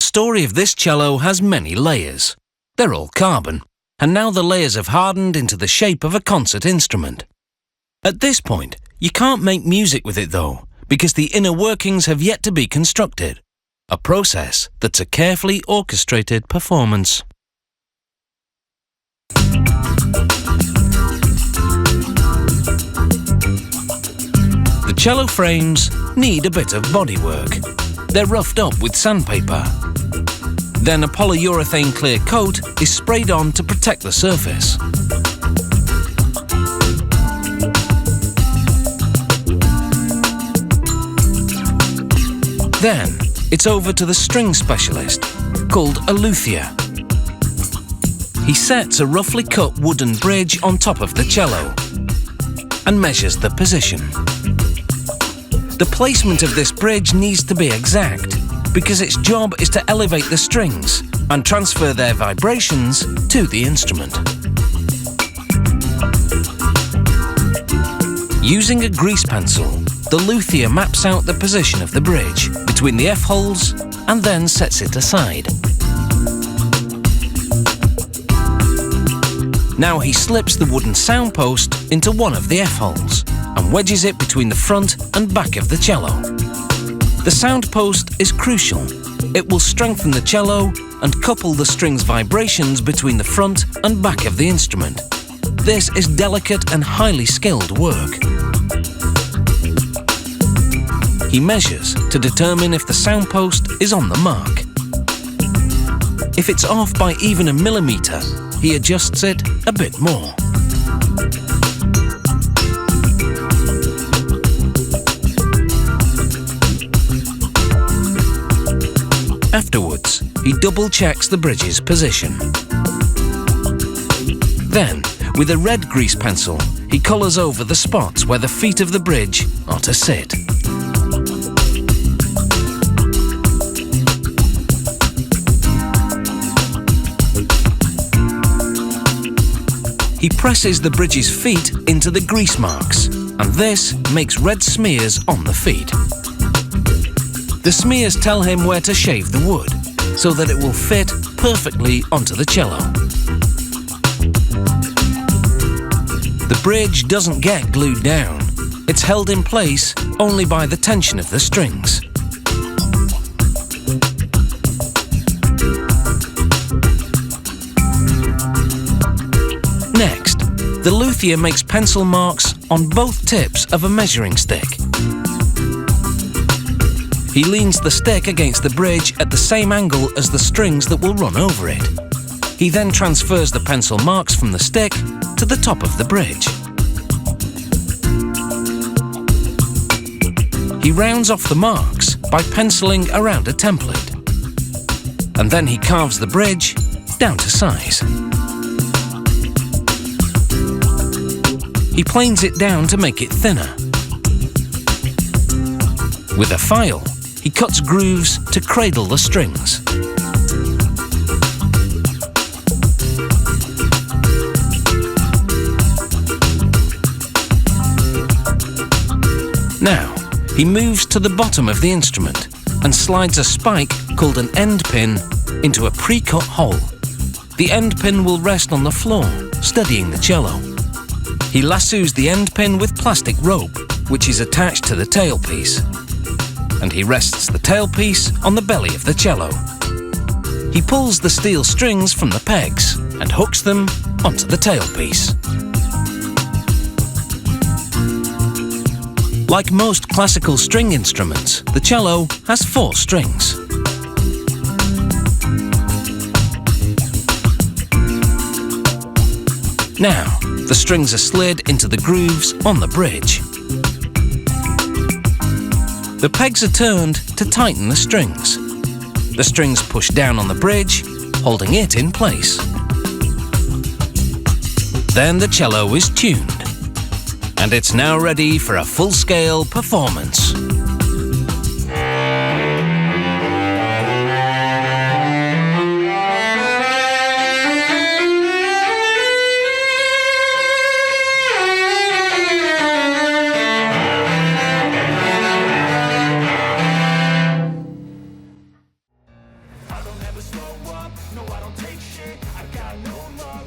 story of this cello has many layers. They're all carbon, and now the layers have hardened into the shape of a concert instrument. At this point, you can't make music with it though, because the inner workings have yet to be constructed, a process that's a carefully orchestrated performance. The cello frames need a bit of bodywork. They're roughed up with sandpaper. Then a polyurethane clear coat is sprayed on to protect the surface. Then it's over to the string specialist, called a luthier. He sets a roughly cut wooden bridge on top of the cello and measures the position. The placement of this bridge needs to be exact because its job is to elevate the strings and transfer their vibrations to the instrument. Using a grease pencil, the luthier maps out the position of the bridge between the F-holes and then sets it aside. Now he slips the wooden sound post into one of the F-holes and wedges it between the front and back of the cello. The sound post is crucial. It will strengthen the cello and couple the string's vibrations between the front and back of the instrument. This is delicate and highly skilled work. He measures to determine if the sound post is on the mark. If it's off by even a millimeter, he adjusts it a bit more. Afterwards, he double-checks the bridge's position. Then, with a red grease pencil, he colours over the spots where the feet of the bridge are to sit. He presses the bridge's feet into the grease marks, and this makes red smears on the feet. The smears tell him where to shave the wood, so that it will fit perfectly onto the cello. The bridge doesn't get glued down. It's held in place only by the tension of the strings. Next, the luthier makes pencil marks on both tips of a measuring stick. He leans the stick against the bridge at the same angle as the strings that will run over it. He then transfers the pencil marks from the stick to the top of the bridge. He rounds off the marks by penciling around a template. And then he carves the bridge down to size. He planes it down to make it thinner. With a file, he cuts grooves to cradle the strings. Now, he moves to the bottom of the instrument and slides a spike called an end pin into a pre-cut hole. The end pin will rest on the floor, steadying the cello. He lassos the end pin with plastic rope, which is attached to the tailpiece. And he rests the tailpiece on the belly of the cello. He pulls the steel strings from the pegs and hooks them onto the tailpiece. Like most classical string instruments, the cello has 4 strings. Now, the strings are slid into the grooves on the bridge. The pegs are turned to tighten the strings. The strings push down on the bridge, holding it in place. Then the cello is tuned, and it's now ready for a full-scale performance. never slow up, no I don't take shit, I got no love